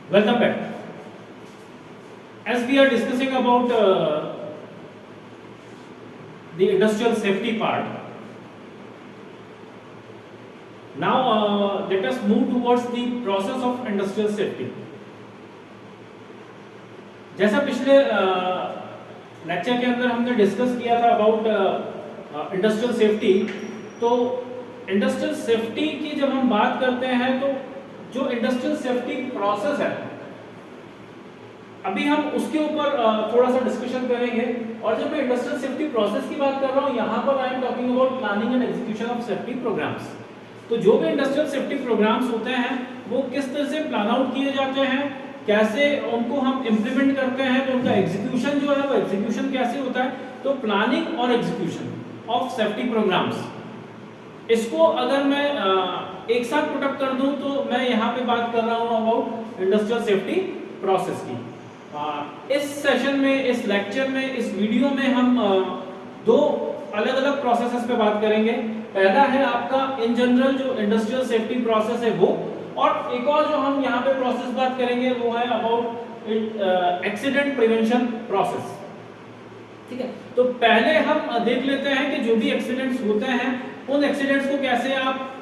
Welcome back. As we are discussing about the industrial safety part, now let us move towards the process of industrial safety. जैसा पिछले lecture के अंदर हमने discuss किया था about industrial safety, तो industrial safety की जब हम बात करते हैं तो जो इंडस्ट्रियल सेफ्टी प्रोसेस है अभी हम उसके ऊपर थोड़ा सा डिस्कशन करेंगे। और जब मैं इंडस्ट्रियल सेफ्टी प्रोसेस की बात कर रहा हूं, यहाँ पर I am talking about planning and execution of safety programmes. तो जो भी इंडस्ट्रियल सेफ्टी प्रोग्राम्स होते हैं वो किस तरह से प्लान आउट किए जाते हैं, कैसे उनको हम इम्प्लीमेंट करते हैं, तो उनका एग्जीक्यूशन जो है वो एग्जीक्यूशन कैसे होता है। तो प्लानिंग और एग्जीक्यूशन ऑफ सेफ्टी प्रोग्राम्स, इसको अगर मैं एक साथ पुटअप कर दूं तो मैं यहाँ पे बात कर रहा हूँ अबाउट इंडस्ट्रियल सेफ्टी प्रोसेस की। इस सेशन में, इस लेक्चर में, इस वीडियो में हम दो अलग अलग प्रोसेसेस पे बात करेंगे। पहला है आपका इन जनरल जो इंडस्ट्रियल सेफ्टी प्रोसेस है वो, और एक और जो हम यहाँ पे प्रोसेस बात करेंगे वो है अबाउट एक्सीडेंट प्रिवेंशन प्रोसेस। ठीक है, तो पहले हम देख लेते हैं कि जो भी एक्सीडेंट्स होते हैं उन एक्सीडेंट्स को कैसे आप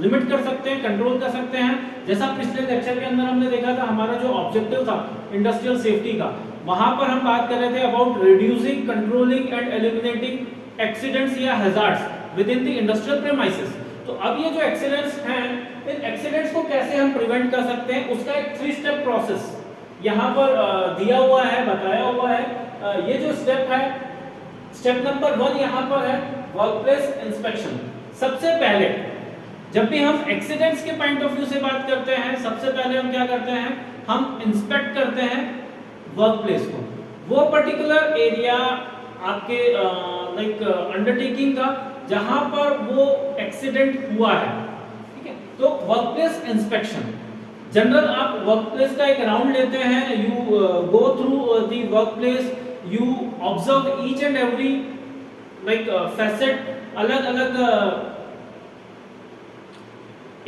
लिमिट कर सकते हैं, कंट्रोल कर सकते हैं। जैसा पिछले लेक्चर के अंदर हमने देखा था, हमारा जो ऑब्जेक्टिव था इंडस्ट्रियल सेफ्टी का, वहां पर हम बात कर रहे थे about reducing, controlling and eliminating accidents या hazards within the industrial premises. तो अब ये जो एक्सीडेंट्स हैं, इन एक्सीडेंट्स को कैसे हम प्रिवेंट कर सकते हैं, उसका एक 3 स्टेप प्रोसेस यहाँ पर दिया हुआ है, बताया हुआ है। ये जो स्टेप है, स्टेप नंबर 1 यहाँ पर है वर्कप्लेस इंस्पेक्शन। सबसे पहले जब भी हम एक्सीडेंट्स के पॉइंट ऑफ व्यू से बात करते हैं, सबसे पहले हम क्या करते हैं, हम इंस्पेक्ट करते हैं वर्कप्लेस को, वो पर्टिकुलर एरिया आपके लाइक अंडरटेकिंग का जहां पर वो एक्सीडेंट हुआ है। ठीक है, तो वर्कप्लेस इंस्पेक्शन जनरल, आप वर्कप्लेस का एक राउंड लेते हैं, you go through the workplace, you observe each and every like facet, अलग अलग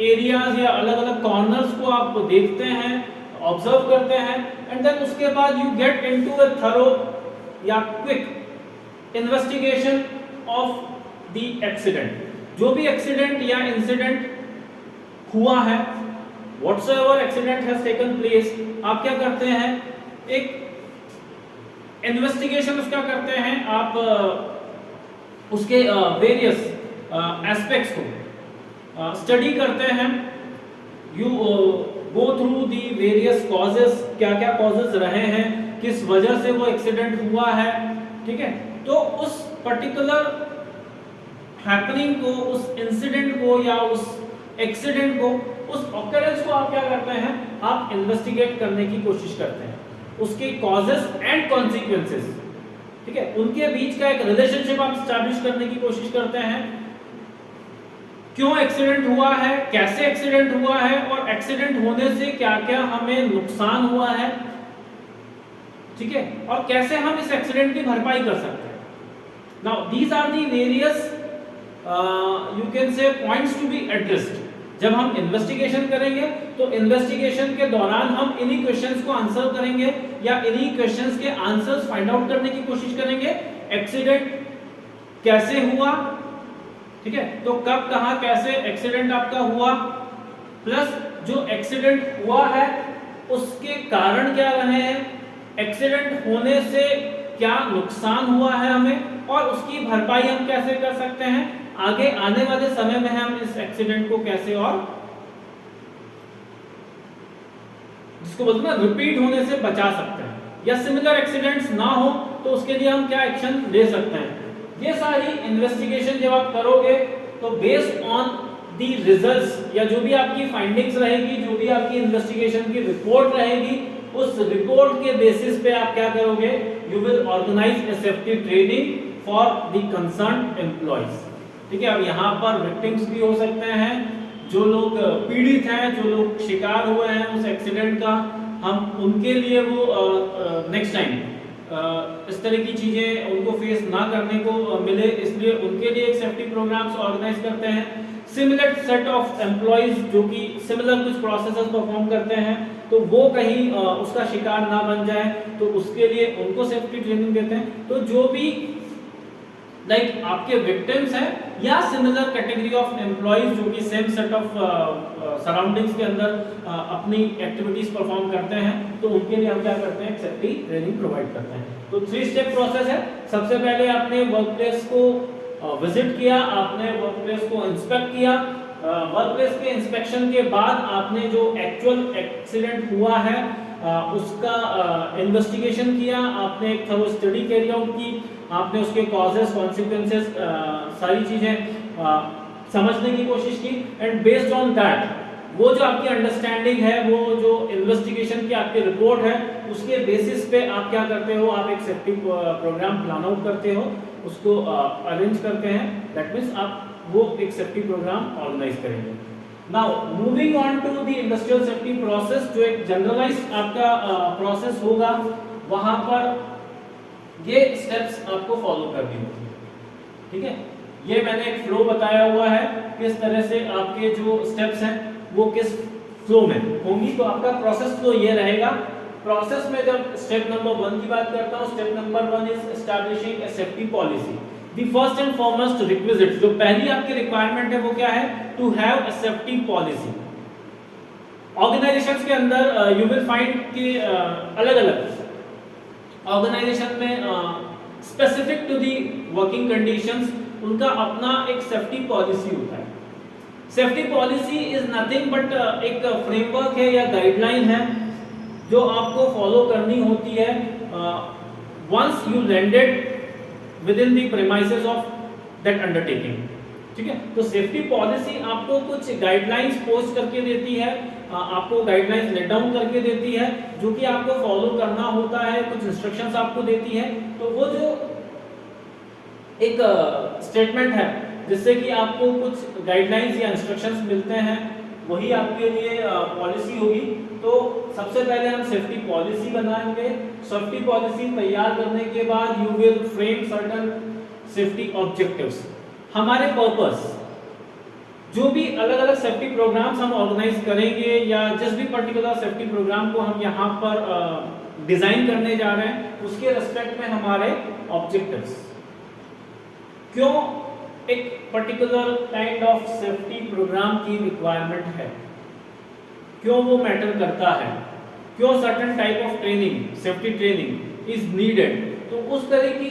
एरियाज या अलग अलग कॉर्नर्स को आप देखते हैं, ऑब्जर्व करते हैं, एंड देन उसके बाद you get into a thorough या quick investigation of the accident. जो भी एक्सीडेंट या इंसिडेंट हुआ है, whatsoever accident has taken place, आप क्या करते हैं, एक इन्वेस्टिगेशन उसका करते हैं, आप उसके वेरियस एस्पेक्ट्स को स्टडी करते हैं। You go through the various causes, क्या क्या कॉजेस रहे हैं, किस वजह से वो एक्सीडेंट हुआ है। ठीक है, तो उस पर्टिकुलर हैपनिंग को, उस इंसिडेंट को या उस एक्सीडेंट को, उस ऑकरेंस को आप क्या करते हैं, आप इन्वेस्टिगेट करने की कोशिश करते हैं, उसके कॉजेस एंड कॉन्सिक्वेंसेस। ठीक है, उनके बीच का एक रिलेशनशिप आप स्टैब्लिश करने की कोशिश करते हैं। क्यों एक्सीडेंट हुआ है, कैसे एक्सीडेंट हुआ है, और एक्सीडेंट होने से क्या क्या हमें नुकसान हुआ है। ठीक है, और कैसे हम इस एक्सीडेंट की भरपाई कर सकते हैं। Now these are the various you can say points to be addressed. जब हम इन्वेस्टिगेशन करेंगे तो इन्वेस्टिगेशन के दौरान हम इन्हीं क्वेश्चंस को आंसर करेंगे या इन्हीं क्वेश्चंस के आंसर्स फाइंड आउट करने की कोशिश करेंगे। एक्सीडेंट कैसे हुआ, ठीक है, तो कब, कहां, कैसे एक्सीडेंट आपका हुआ, प्लस जो एक्सीडेंट हुआ है उसके कारण क्या रहे हैं, एक्सीडेंट होने से क्या नुकसान हुआ है हमें, और उसकी भरपाई हम कैसे कर सकते हैं, आगे आने वाले समय में हम इस एक्सीडेंट को कैसे, और जिसको बोलते हैं रिपीट होने से बचा सकते हैं, या सिमिलर एक्सीडेंट्स ना हो तो उसके लिए हम क्या एक्शन ले सकते हैं। ये सारी इन्वेस्टिगेशन जब आप करोगे तो बेस्ड ऑन दी रिजल्ट्स या जो भी आपकी फाइंडिंग्स रहेगी, जो भी आपकी इन्वेस्टिगेशन की रिपोर्ट रहेगी, उस रिपोर्ट के बेसिस पे आप क्या करोगे, you will organise a safety training for the concerned employees. ठीक है, अब यहाँ पर विक्टिम्स भी हो सकते हैं, जो लोग पीड़ित हैं, जो लोग शिकार हुए हैं उस एक्सीडेंट का, हम उनके लिए वो नेक्स्ट टाइम इस तरह की चीजें उनको फेस ना करने को मिले, इसलिए उनके लिए एक सेफ्टी प्रोग्राम्स ऑर्गेनाइज करते हैं। सिमिलर सेट ऑफ एम्प्लॉइज जो कि सिमिलर कुछ प्रोसेसेस परफॉर्म करते हैं, तो वो कहीं उसका शिकार ना बन जाए, तो उसके लिए उनको सेफ्टी ट्रेनिंग देते हैं। तो जो भी लाइक आपके विक्टिम्स हैं या सिमिलर कैटेगरी ऑफ एम्प्लॉइज जो कि सेम सेट ऑफ सराउंडिंग्स के अंदर अपनी एक्टिविटीज परफॉर्म करते हैं, तो उनके लिए हम क्या करते हैं, सेफ्टी ट्रेनिंग प्रोवाइड करते हैं। तो 3 स्टेप प्रोसेस है। सबसे पहले आपने वर्क प्लेस को विजिट किया, आपने वर्क प्लेस को इंस्पेक्ट किया, वर्क प्लेस के इंस्पेक्शन के बाद आपने जो एक्चुअल एक्सीडेंट हुआ है उसका इन्वेस्टिगेशन किया, आपने एक थोरो स्टडी कैरी आउट की, आपने उसके कॉजेस कॉन्सिक्वेंसेस सारी चीजें समझने की कोशिश की, एंड बेस्ड ऑन दैट वो जो आपकी अंडरस्टैंडिंग है, वो जो इन्वेस्टिगेशन की आपकी रिपोर्ट है, उसके बेसिस पे आप क्या करते हो, आप एक सेफ्टी प्रोग्राम प्लान आउट करते हो, उसको अरेंज करते हैं। दैट मीन्स आप वो एक सेफ्टी प्रोग्राम ऑर्गेनाइज करेंगे। Now moving on to the industrial safety process, जो एक जनरलाइज्ड आपका प्रोसेस होगा, वहां पर ये स्टेप्स आपको फॉलो करनी होगी। ठीक है, ये मैंने एक फ्लो बताया हुआ है, किस तरह से आपके जो स्टेप्स हैं वो किस फ्लो में होंगी। तो आपका प्रोसेस फ्लो ये रहेगा। प्रोसेस में जब स्टेप नंबर 1 की बात करता हूं, step number 1 is establishing a safety policy. The first and foremost requisite, जो पहली आपकी रिक्वायरमेंट है वो क्या है, to have a safety policy. Organisations के अंदर यू विल फाइंड कि अलग-अलग ऑर्गेनाइजेशन में specific to the working conditions उनका अपना एक सेफ्टी पॉलिसी होता है। Safety policy is nothing but एक फ्रेमवर्क है या गाइडलाइन है जो आपको फॉलो करनी होती है once you landed within the premises of that undertaking. ठीक है, तो सेफ्टी पॉलिसी आपको कुछ गाइडलाइंस पोस्ट करके देती है, आपको गाइडलाइंस लेट डाउन करके देती है, जो कि आपको फॉलो करना होता है, कुछ इंस्ट्रक्शंस आपको देती है। तो वो जो एक स्टेटमेंट है जिससे कि आपको कुछ गाइडलाइंस या इंस्ट्रक्शंस मिलते हैं, वही आपके लिए पॉलिसी होगी। तो सबसे पहले हम सेफ्टी पॉलिसी बनाएंगे। सेफ्टी पॉलिसी तैयार करने के बाद you will frame certain safety objectives. हमारे पर्पस, जो भी अलग अलग सेफ्टी प्रोग्राम्स हम ऑर्गेनाइज करेंगे या जिस भी पर्टिकुलर सेफ्टी प्रोग्राम को हम यहाँ पर डिजाइन करने जा रहे हैं, उसके रेस्पेक्ट में हमारे ऑब्जेक्टिव्स, क्यों एक particular kind of safety programme की रिक्वायरमेंट है, क्यों वो मैटर करता है, क्यों certain type of training, safety training is needed. तो उस तरह की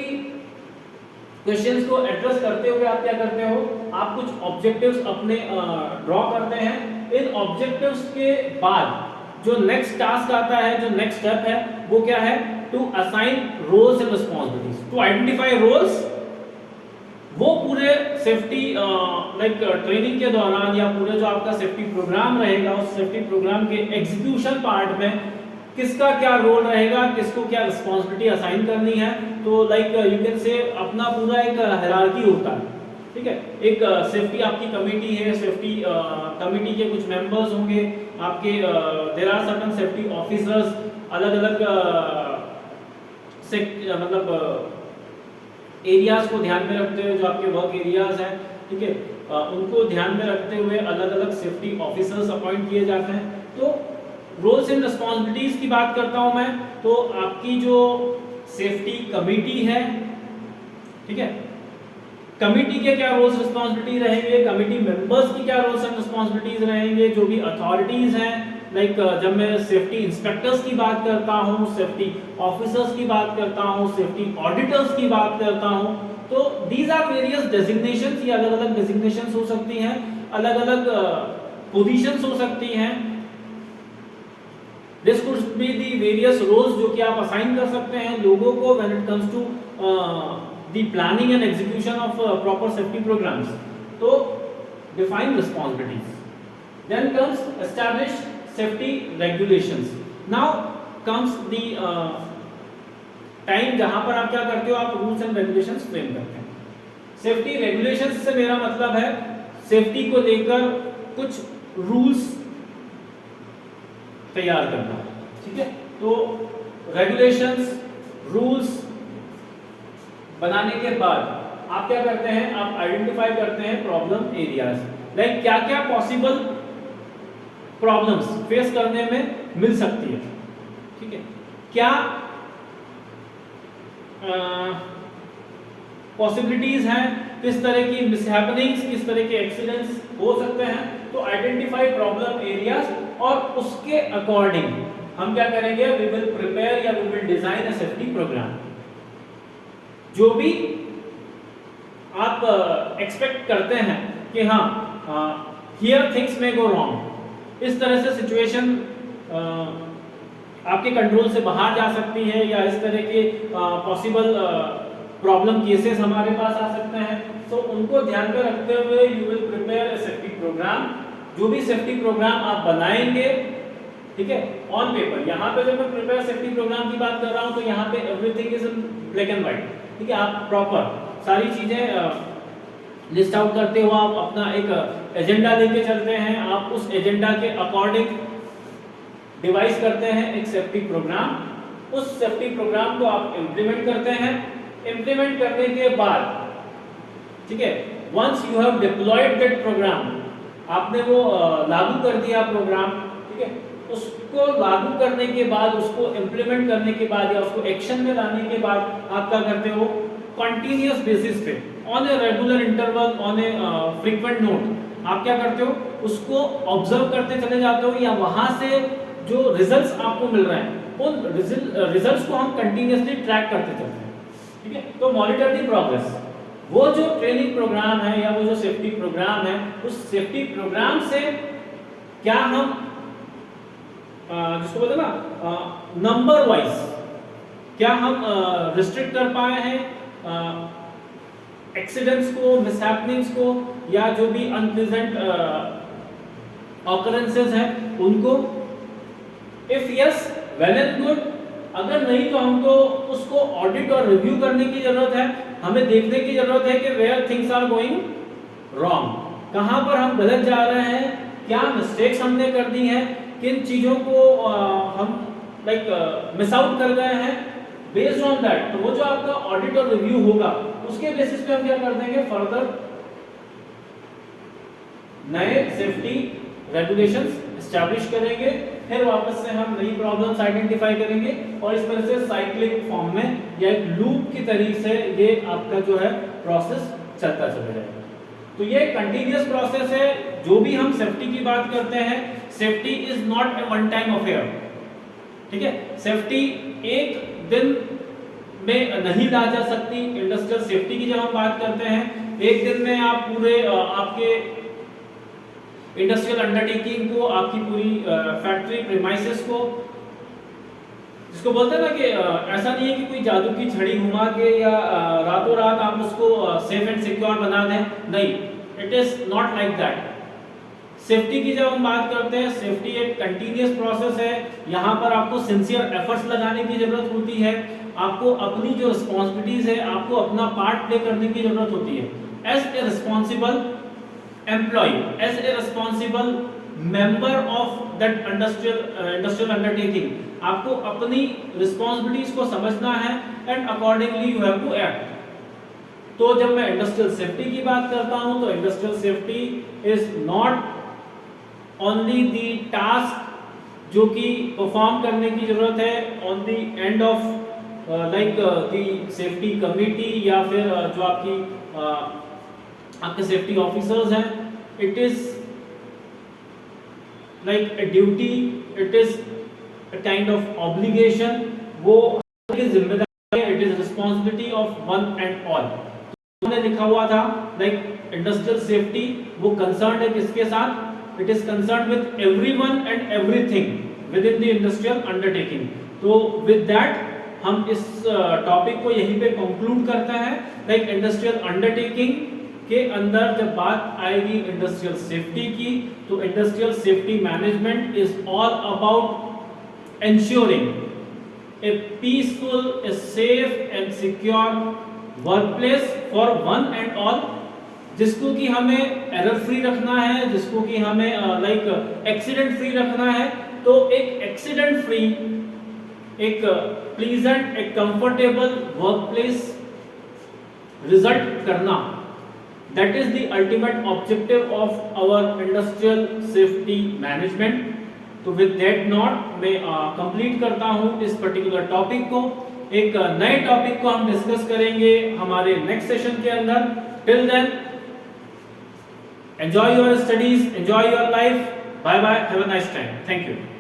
क्वेश्चंस को एड्रेस करते हुए आप क्या करते हो, आप कुछ ऑब्जेक्टिव्स अपने ड्रॉ करते हैं। इन ऑब्जेक्टिव्स के बाद जो नेक्स्ट टास्क आता है, जो नेक्स्ट स्टेप है, वो क्या है, to assign roles and responsibilities, to identify roles. वो पूरे सेफ्टी लाइक ट्रेनिंग के दौरान या पूरे जो आपका सेफ्टी प्रोग्राम रहेगा, उस सेफ्टी प्रोग्राम के एग्जीक्यूशन पार्ट में किसका क्या रोल रहेगा, किसको क्या रिस्पांसिबिलिटी असाइन करनी है। तो लाइक यू कैन से अपना पूरा एक हायरार्की होता है। ठीक है, एक सेफ्टी आपकी कमेटी है, सेफ्टी कमेटी के कुछ मेंबर्स होंगे आपके, there are certain safety officers, अलग अलग मतलब एरियाज को ध्यान में रखते हुए, जो आपके वर्क एरियाज हैं, ठीक है, उनको ध्यान में रखते हुए अलग अलग सेफ्टी ऑफिसर्स अपॉइंट किए जाते हैं। तो रोल्स एंड रिस्पांसिबिलिटीज की बात करता हूं मैं, तो आपकी जो सेफ्टी कमेटी है, ठीक है, कमेटी के क्या रोल्स रिस्पांसिबिलिटी रहेंगे, कमेटी मेंबर्स की क्या रोल्स एंड रिस्पांसिबिलिटीज रहेंगे, जो भी अथॉरिटीज हैं, लाइक जब मैं सेफ्टी इंस्पेक्टर्स की बात करता हूं, सेफ्टी ऑफिसर्स की बात करता हूं, सेफ्टी ऑडिटर्स की बात करता हूं, तो दीज आर वेरियस डेजिग्नेशंस। ये अलग अलग डेजिग्नेशंस हो सकती हैं, अलग अलग पोजीशंस हो सकती हैं। This could be the various roles जो कि आप असाइन कर सकते हैं लोगों को when it comes to the planning and execution of proper safety programmes. तो define responsibilities, then comes establish safety regulations. Now comes the time जहां पर आप क्या करते हो, आप रूल्स एंड रेगुलेशंस फ्रेम करते हैं। सेफ्टी रेगुलेशंस से मेरा मतलब है सेफ्टी को लेकर कुछ रूल्स तैयार करना, ठीक है। तो रेगुलेशंस, रूल्स बनाने के बाद आप क्या करते हैं, आप आइडेंटिफाई करते हैं प्रॉब्लम एरियाज। लाइक क्या क्या पॉसिबल प्रॉब्लम्स फेस करने में मिल सकती है, ठीक है, क्या पॉसिबिलिटीज हैं, किस तरह की मिसहैपनिंग्स, किस तरह के एक्सीडेंट्स हो सकते हैं। तो आइडेंटिफाई प्रॉब्लम एरियाज और उसके अकॉर्डिंग हम क्या करेंगे, वी विल प्रिपेयर या we will design a safety programme. जो भी आप एक्सपेक्ट करते हैं कि हाँ here things may go wrong, इस तरह से सिचुएशन आपके कंट्रोल से बाहर जा सकती है, या इस तरह के पॉसिबल प्रॉब्लम केसेस हमारे पास आ सकते हैं, तो उनको ध्यान में रखते हुए you will prepare a safety programme. जो भी सेफ्टी प्रोग्राम आप बनाएंगे, ठीक है, ऑन पेपर, यहाँ पे जब मैं प्रिपेयर सेफ्टी प्रोग्राम की बात कर रहा हूँ तो यहाँ पे everything is in black and white, ठीक है, आप प्रॉपर सारी चीजें लिस्ट आउट करते हो, आप अपना एक एजेंडा लेके चलते हैं, आप उस एजेंडा के अकॉर्डिंग डिवाइस करते हैं एक सेफ्टी प्रोग्राम। उस सेफ्टी प्रोग्राम को आप इम्प्लीमेंट करते हैं। इम्प्लीमेंट करने के बाद, ठीक है, once you have deployed that programme, आपने वो लागू कर दिया प्रोग्राम, ठीक है, उसको लागू करने के बाद, उसको इम्प्लीमेंट करने के बाद या उसको एक्शन में लाने के बाद आप क्या करते हो, कंटिन्यूअस बेसिस पे, on a regular interval, on A frequent note, आप क्या करते हो, उसको ऑब्जर्व करते चले जाते हो, या वहां से जो रिजल्ट्स आपको मिल रहे हैं उन रिजल्ट्स को हम कंटिन्यूअसली ट्रैक करते चलते हैं, ठीक है। तो मॉनिटर दी प्रोग्रेस, वो जो ट्रेनिंग प्रोग्राम है या वो जो सेफ्टी प्रोग्राम है, उस सेफ्टी प्रोग्राम से क्या हम जिसको बोलते हैं ना नंबर वाइज, क्या हम रिस्ट्रिक्ट कर पाए हैं एक्सीडेंट्स को, मिसहैपनिंग्स को, या जो भी अनप्लीजेंट ऑकरेंसेस हैं उनको। If yes, well and good, अगर नहीं तो हमको उसको ऑडिट और रिव्यू करने की जरूरत है, हमें देखने की जरूरत है कि where things are going wrong, कहां पर हम गलत जा रहे हैं, क्या मिस्टेक्स हमने कर दी हैं, किन चीजों को हम मिस आउट कर गए हैं। बेस्ड ऑन दैट, तो वो जो आपका ऑडिट और रिव्यू होगा उसके बेसिस पे हम क्या कर देंगे, फर्दर नए सेफ्टी रेगुलेशंस एस्टैब्लिश करेंगे, फिर वापस से हम नई प्रॉब्लम्स आइडेंटिफाई करेंगे, और इस तरह से साइक्लिक फॉर्म में या एक लूप की तरीके से ये आपका जो है प्रोसेस चलता चला जाएगा। तो ये कंटिन्यूअस प्रोसेस है। जो भी हम सेफ्टी की बात करते हैं, safety is not a one time affair, ठीक है, सेफ्टी एक दिन में नहीं ला जा सकती। इंडस्ट्रियल सेफ्टी की जब हम बात करते हैं, एक दिन में आप पूरे आपके इंडस्ट्रियल अंडरटेकिंग को, आपकी पूरी फैक्ट्री प्रीमाइसेस को, जिसको बोलते हैं ना कि ऐसा नहीं है कि कोई जादू की छड़ी घुमा के या रातों रात आप उसको सेफ एंड सिक्योर बना दें, नहीं, it is not like that. Safety की जब हम बात करते हैं, सेफ्टी एक कंटिन्यूअस प्रोसेस है। यहाँ पर आपको सिंसियर एफर्ट्स लगाने की जरूरत होती है, आपको अपनी जो रिस्पॉन्सिबिलिटीज है, आपको अपना पार्ट प्ले करने की जरूरत होती है। As a responsible employee, as a responsible member of that industrial undertaking, आपको अपनी रिस्पॉन्सिबिलिटीज को समझना है and accordingly you have to act. तो जब मैं इंडस्ट्रियल सेफ्टी की बात करता हूं, तो industrial safety is not only the task जो कि परफॉर्म करने की जरूरत है on the end of the safety committee, या फिर जो आपके सेफ्टी ऑफिसर्स हैं, it is like a duty, it is a kind of obligation, वो जिम्मेदारी है, it is responsibility of one and all। तो हमने लिखा हुआ था like industrial safety, वो concerned है किसके साथ, it is concerned with everyone and everything within the industrial undertaking। तो with that हम इस टॉपिक को यहीं पे कंक्लूड करते हैं। like industrial undertaking के अंदर जब बात आएगी इंडस्ट्रियल सेफ्टी की, तो industrial safety management is all about ensuring a peaceful, a safe and secure workplace for one and all, जिसको कि हमें एरर फ्री रखना है, जिसको कि हमें लाइक एक्सीडेंट फ्री रखना है। तो एक एक्सीडेंट फ्री, एक प्लीजेंट, एक कंफर्टेबल वर्कप्लेस रिजल्ट करना, that is the ultimate objective of our industrial safety management. तो विद दैट नोट मैं कंप्लीट करता हूं इस पर्टिकुलर टॉपिक को। एक नए टॉपिक को हम डिस्कस करेंगे हमारे नेक्स्ट सेशन के अंदर। Till then enjoy your studies, enjoy your life. Bye bye, have a nice time. Thank you.